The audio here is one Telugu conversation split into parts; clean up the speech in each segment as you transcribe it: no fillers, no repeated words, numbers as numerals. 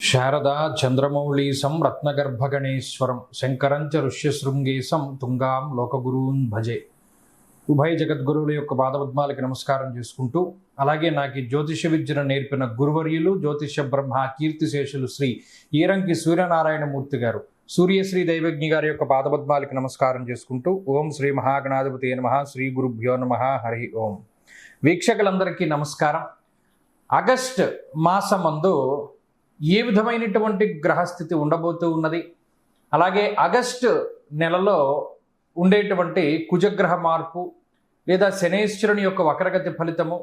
శారదా చంద్రమౌళీశం రత్నగర్భగణేశ్వరం శంకరంచ ఋష్యశృంగేశం తుంగాం లోకగురూన్ భజే. ఉభయ జగద్గురువుల యొక్క పాదపద్మాలకి నమస్కారం చేసుకుంటూ, అలాగే నాకు జ్యోతిష విద్యను నేర్పిన గురువర్యులు జ్యోతిష బ్రహ్మ కీర్తిశేషులు శ్రీ ఈరంకి సూర్యనారాయణమూర్తి గారు, సూర్యశ్రీ దైవజ్ఞి గారి యొక్క పాదపద్మాలకి నమస్కారం చేసుకుంటూ, ఓం శ్రీ మహాగణాధిపతి నమః, శ్రీ గురుభ్యో నమః, హరి ఓం. వీక్షకులందరికీ నమస్కారం. ఆగస్ట్ మాసమందు ఏ విధమైనటువంటి గ్రహస్థితి ఉండబోతూ ఉన్నది, అలాగే ఆగస్టు నెలలో ఉండేటువంటి కుజగ్రహ మార్పు లేదా శనేశ్వరుని యొక్క వక్రగతి ఫలితము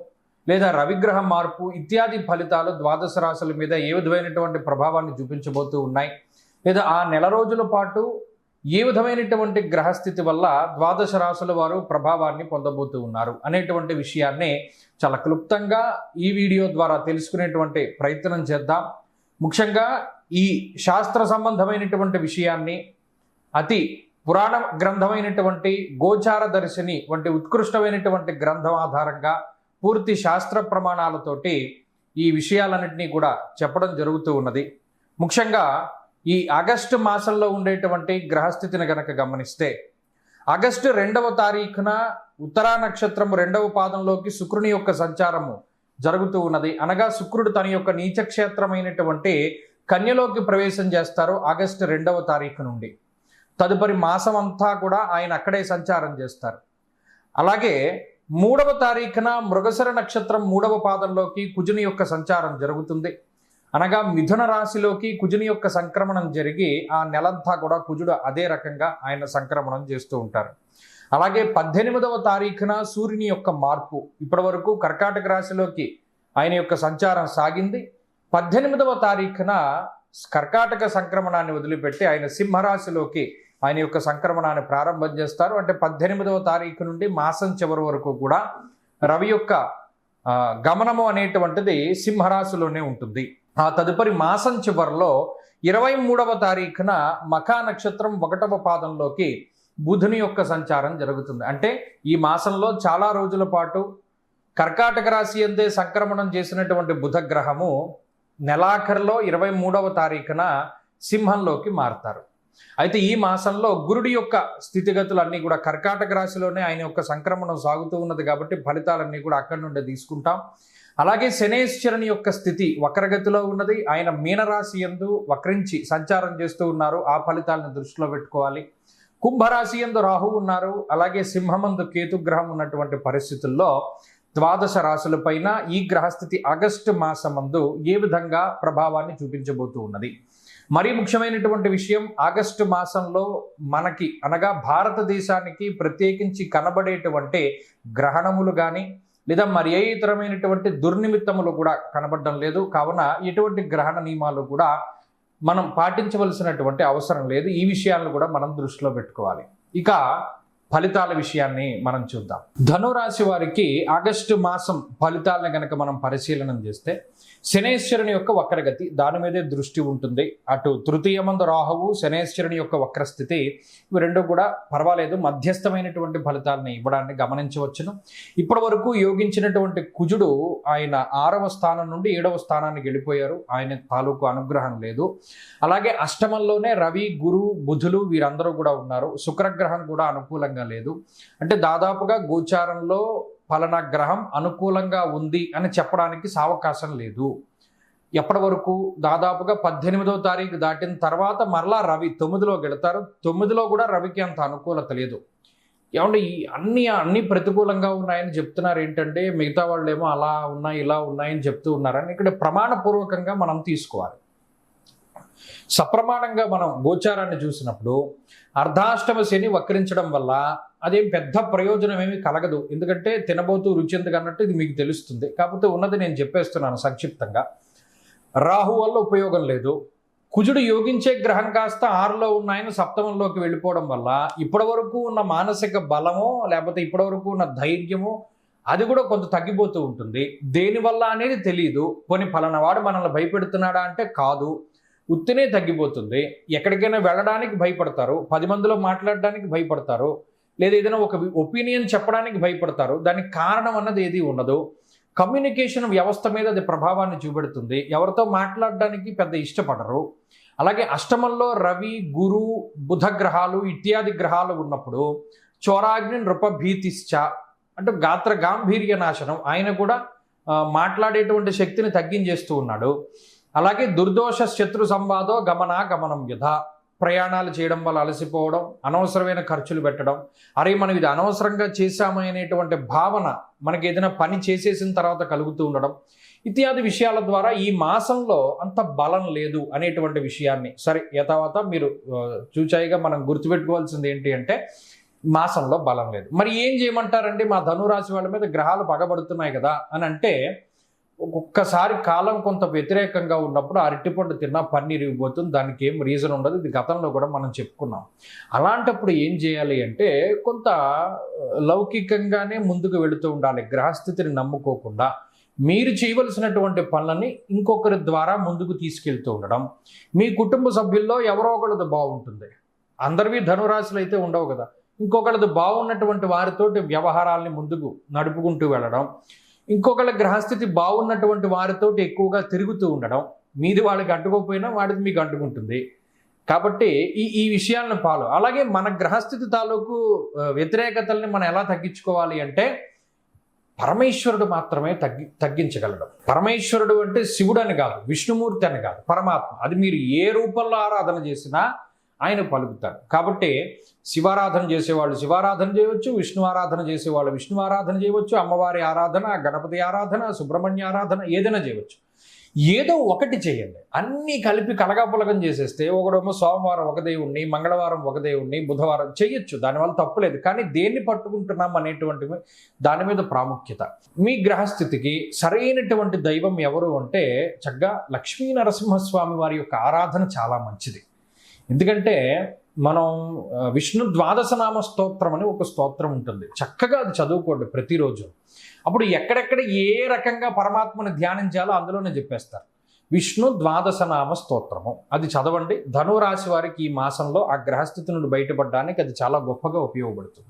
లేదా రవిగ్రహ మార్పు ఇత్యాది ఫలితాలు ద్వాదశ రాశుల మీద ఏ విధమైనటువంటి ప్రభావాన్ని చూపించబోతూ ఉన్నాయి, లేదా ఆ నెల రోజుల పాటు ఏ విధమైనటువంటి గ్రహస్థితి వల్ల ద్వాదశ రాశుల వారు ప్రభావాన్ని పొందబోతూ ఉన్నారు అనేటువంటి విషయాన్ని చాలా క్లుప్తంగా ఈ వీడియో ద్వారా తెలుసుకునేటువంటి ప్రయత్నం చేద్దాం. ముఖ్యంగా ఈ శాస్త్ర సంబంధమైనటువంటి విషయాన్ని అతి పురాణ గ్రంథమైనటువంటి గోచార దర్శిని వంటి ఉత్కృష్టమైనటువంటి గ్రంథం ఆధారంగా పూర్తి శాస్త్ర ప్రమాణాలతోటి ఈ విషయాలన్నింటినీ కూడా చెప్పడం జరుగుతూ ఉన్నది. ముఖ్యంగా ఈ ఆగస్టు మాసంలో ఉండేటువంటి గ్రహస్థితిని గనక గమనిస్తే, ఆగస్టు 2వ తారీఖున ఉత్తరా నక్షత్రం 2వ పాదంలోకి శుక్రుని యొక్క సంచారము జరుగుతూ ఉన్నది. అనగా శుక్రుడు తన యొక్క నీచక్షేత్రమైనటువంటి కన్యలోకి ప్రవేశం చేస్తారు ఆగస్టు 2వ తారీఖు నుండి. తదుపరి మాసం అంతా కూడా ఆయన అక్కడే సంచారం చేస్తారు. అలాగే 3వ తారీఖున మృగశిర నక్షత్రం 3వ పాదంలోకి కుజుని యొక్క సంచారం జరుగుతుంది. అనగా మిథున రాశిలోకి కుజుని యొక్క సంక్రమణం జరిగి ఆ నెలంతా కూడా కుజుడు అదే రకంగా ఆయన సంక్రమణం చేస్తూ ఉంటారు. అలాగే 18వ తారీఖున సూర్యుని యొక్క మార్పు, ఇప్పటి వరకు కర్కాటక రాశిలోకి ఆయన యొక్క సంచారం సాగింది. 18వ తారీఖున కర్కాటక సంక్రమణాన్ని వదిలిపెట్టి ఆయన సింహరాశిలోకి ఆయన యొక్క సంక్రమణాన్ని ప్రారంభం చేస్తారు. అంటే 18వ తారీఖు నుండి మాసం చివరి వరకు కూడా రవి యొక్క గమనము అనేటువంటిది సింహరాశిలోనే ఉంటుంది. ఆ తదుపరి మాసం చివరిలో 23వ తారీఖున మఖా నక్షత్రం 1వ పాదంలోకి బుధుని యొక్క సంచారం జరుగుతుంది. అంటే ఈ మాసంలో చాలా రోజుల పాటు కర్కాటక రాశి అందే సంక్రమణం చేసినటువంటి బుధ గ్రహము నెలాఖరులో 23వ తారీఖున సింహంలోకి మారుతారు. అయితే ఈ మాసంలో గురుడి యొక్క స్థితిగతులన్నీ కూడా కర్కాటక రాశిలోనే ఆయన యొక్క సంక్రమణం సాగుతూ ఉన్నది కాబట్టి ఫలితాలన్నీ కూడా అక్కడి నుండి తీసుకుంటాం. అలాగే శనేశ్వరుని యొక్క స్థితి వక్రగతిలో ఉన్నది. ఆయన మీనరాశి యందు వక్రించి సంచారం చేస్తూ ఉన్నారు. ఆ ఫలితాలను దృష్టిలో పెట్టుకోవాలి. కుంభరాశి యందు రాహు ఉన్నారు. అలాగే సింహమందు కేతుగ్రహం ఉన్నటువంటి పరిస్థితుల్లో ద్వాదశ రాశులపైన ఈ గ్రహస్థితి ఆగస్టు మాసమందు ఏ విధంగా ప్రభావాన్ని చూపించబోతూ ఉన్నది. మరీ ముఖ్యమైనటువంటి విషయం, ఆగస్టు మాసంలో మనకి అనగా భారతదేశానికి ప్రత్యేకించి కనబడేటువంటి గ్రహణములు కానీ లేదా మరి ఏ ఇతరమైనటువంటి దుర్నిమిత్తములు కూడా కనబడడం లేదు. కావున ఎటువంటి గ్రహణ నియమాలు కూడా మనం పాటించవలసినటువంటి అవసరం లేదు. ఈ విషయాలను కూడా మనం దృష్టిలో పెట్టుకోవాలి. ఇక ఫలితాల విషయాన్ని మనం చూద్దాం. ధనురాశి వారికి ఆగస్టు మాసం ఫలితాలను కనుక మనం పరిశీలన చేస్తే, శనేశ్వరుని యొక్క వక్రగతి దాని మీదే దృష్టి ఉంటుంది. అటు తృతీయమందు రాహువు, శనేశ్వరుని యొక్క వక్రస్థితి, ఇవి రెండు కూడా పర్వాలేదు, మధ్యస్థమైనటువంటి ఫలితాలను ఇవ్వడాన్ని గమనించవచ్చును. ఇప్పటి వరకు యోగించినటువంటి కుజుడు ఆయన 6వ స్థానం నుండి 7వ స్థానానికి వెళ్ళిపోయారు. ఆయన తాలూకు అనుగ్రహం లేదు. అలాగే అష్టమంలోనే రవి, గురు, బుధులు వీరందరూ కూడా ఉన్నారు. శుక్రగ్రహం కూడా అనుకూలంగా లేదు. అంటే దాదాపుగా గోచారంలో ఫలానా గ్రహం అనుకూలంగా ఉంది అని చెప్పడానికి సావకాశం లేదు. ఎప్పటి వరకు దాదాపుగా 18వ తారీఖు దాటిన తర్వాత మరలా రవి 9లోకి వెళతారు. 9లో కూడా రవికి అంత అనుకూలత లేదు. ఏమంటే ఈ అన్ని ప్రతికూలంగా ఉన్నాయని చెప్తున్నారు ఏంటంటే, మిగతా వాళ్ళు ఏమో అలా ఉన్నాయి ఇలా ఉన్నాయని చెప్తూ ఉన్నారని ఇక్కడ ప్రమాణపూర్వకంగా మనం తీసుకోవాలి. సప్రమాణంగా మనం గోచారాన్ని చూసినప్పుడు అర్ధాష్టమ శని వక్రించడం వల్ల అదేం పెద్ద ప్రయోజనం ఏమీ కలగదు. ఎందుకంటే తినబోతూ రుచి ఎందుకు అన్నట్టు ఇది మీకు తెలుస్తుంది. కాకపోతే ఉన్నది నేను చెప్పేస్తున్నాను సంక్షిప్తంగా. రాహు వల్ల ఉపయోగం లేదు. కుజుడు యోగించే గ్రహం కాస్త 6లో ఉన్నాయని సప్తమంలోకి వెళ్ళిపోవడం వల్ల ఇప్పటి వరకు ఉన్న మానసిక బలమో లేకపోతే ఇప్పటి వరకు ఉన్న ధైర్యమో అది కూడా కొంత తగ్గిపోతూ ఉంటుంది. దేనివల్ల అనేది తెలియదు. పోనీ ఫలానా వాడు మనల్ని భయపెడుతున్నాడా అంటే కాదు, ఉత్తినే తగ్గిపోతుంది. ఎక్కడికైనా వెళ్ళడానికి భయపడతారు, 10 మందిలో మాట్లాడడానికి భయపడతారు, లేదా ఏదైనా ఒక ఒపీనియన్ చెప్పడానికి భయపడతారు. దానికి కారణం అన్నది ఏది ఉండదు. కమ్యూనికేషన్ వ్యవస్థ మీద అది ప్రభావాన్ని చూపెడుతుంది. ఎవరితో మాట్లాడడానికి పెద్ద ఇష్టపడరు. అలాగే అష్టమంలో రవి, గురు, బుధ గ్రహాలు ఇత్యాది గ్రహాలు ఉన్నప్పుడు చోరాగ్ని నృపభీతిశ్చ అంటే గాత్ర గాంభీర్య నాశనం, ఆయన కూడా మాట్లాడేటువంటి శక్తిని తగ్గించేస్తూ ఉన్నాడు. అలాగే దుర్దోష శత్రు సంవాదో గమనం వ్యధ, ప్రయాణాలు చేయడం వల్ల అలసిపోవడం, అనవసరమైన ఖర్చులు పెట్టడం, అరే మనం ఇది అనవసరంగా చేశాము అనేటువంటి భావన మనకి ఏదైనా పని చేసేసిన తర్వాత కలుగుతూ ఉండడం ఇత్యాది విషయాల ద్వారా ఈ మాసంలో అంత బలం లేదు అనేటువంటి విషయాన్ని సరే యథావత మీరు చూచాయిగా మనం గుర్తుపెట్టుకోవాల్సింది ఏంటి అంటే మాసంలో బలం లేదు. మరి ఏం చేయమంటారండి, మా ధనురాశి వాళ్ళ మీద గ్రహాలు పగబడుతున్నాయి కదా అని అంటే, ఒక్కొక్కసారి కాలం కొంత వ్యతిరేకంగా ఉన్నప్పుడు అరటిపండు తిన్నా పన్నీర్ ఇవ్వబోతుంది, దానికి ఏం రీజన్ ఉండదు. ఇది గతంలో కూడా మనం చెప్పుకున్నాం. అలాంటప్పుడు ఏం చేయాలి అంటే కొంత లౌకికంగానే ముందుకు వెళుతూ ఉండాలి. గ్రహస్థితిని నమ్ముకోకుండా మీరు చేయవలసినటువంటి పనులని ఇంకొకరి ద్వారా ముందుకు తీసుకెళ్తూ ఉండడం. మీ కుటుంబ సభ్యుల్లో ఎవరో ఒకరిది బాగుంటుంది, అందరివి ధనురాశులు అయితే ఉండవు కదా, ఇంకొకరిది బాగున్నటువంటి వారితోటి వ్యవహారాల్ని ముందుకు నడుపుకుంటూ వెళ్ళడం, ఇంకొకళ్ళ గ్రహస్థితి బాగున్నటువంటి వారితోటి ఎక్కువగా తిరుగుతూ ఉండడం, మీది వాళ్ళకి అంటుకోకపోయినా వాడిది మీకు అంటుకుంటుంది. కాబట్టి ఈ విషయాలను అలాగే మన గ్రహస్థితి తాలూకు వ్యతిరేకతల్ని మనం ఎలా తగ్గించుకోవాలి అంటే పరమేశ్వరుడు మాత్రమే తగ్గించగలడు. పరమేశ్వరుడు అంటే శివుడు అని కాదు, విష్ణుమూర్తి అని కాదు, పరమాత్మ. అది మీరు ఏ రూపంలో ఆరాధన చేసినా ఆయన పలుకుతారు. కాబట్టి శివారాధన చేసేవాళ్ళు శివారాధన చేయవచ్చు, విష్ణు ఆరాధన చేసేవాళ్ళు విష్ణు ఆరాధన చేయవచ్చు, అమ్మవారి ఆరాధన, గణపతి ఆరాధన, సుబ్రహ్మణ్య ఆరాధన ఏదైనా చేయవచ్చు. ఏదో ఒకటి చేయండి. అన్నీ కలిపి కలగాపులగం చేసేస్తే ఒకడేమో సోమవారం ఒక దేవుణ్ణి, మంగళవారం ఒక దేవుణ్ణి, బుధవారం చేయొచ్చు, దానివల్ల తప్పులేదు. కానీ దేన్ని పట్టుకుంటున్నాం అనేటువంటి దాని మీద ప్రాముఖ్యత. మీ గ్రహస్థితికి సరైనటువంటి దైవం ఎవరు అంటే చక్కగా లక్ష్మీ నరసింహస్వామి వారి యొక్క ఆరాధన చాలా మంచిది. ఎందుకంటే మనం విష్ణు ద్వాదశనామ స్తోత్రం అని ఒక స్తోత్రం ఉంటుంది, చక్కగా అది చదువుకోండి ప్రతిరోజు. అప్పుడు ఎక్కడెక్కడ ఏ రకంగా పరమాత్మని ధ్యానించాలో అందులోనే చెప్పేస్తారు. విష్ణు ద్వాదశనామ స్తోత్రము అది చదవండి. ధనురాశి వారికి ఈ మాసంలో ఆ గ్రహస్థితి నుండి బయటపడడానికి అది చాలా గొప్పగా ఉపయోగపడుతుంది.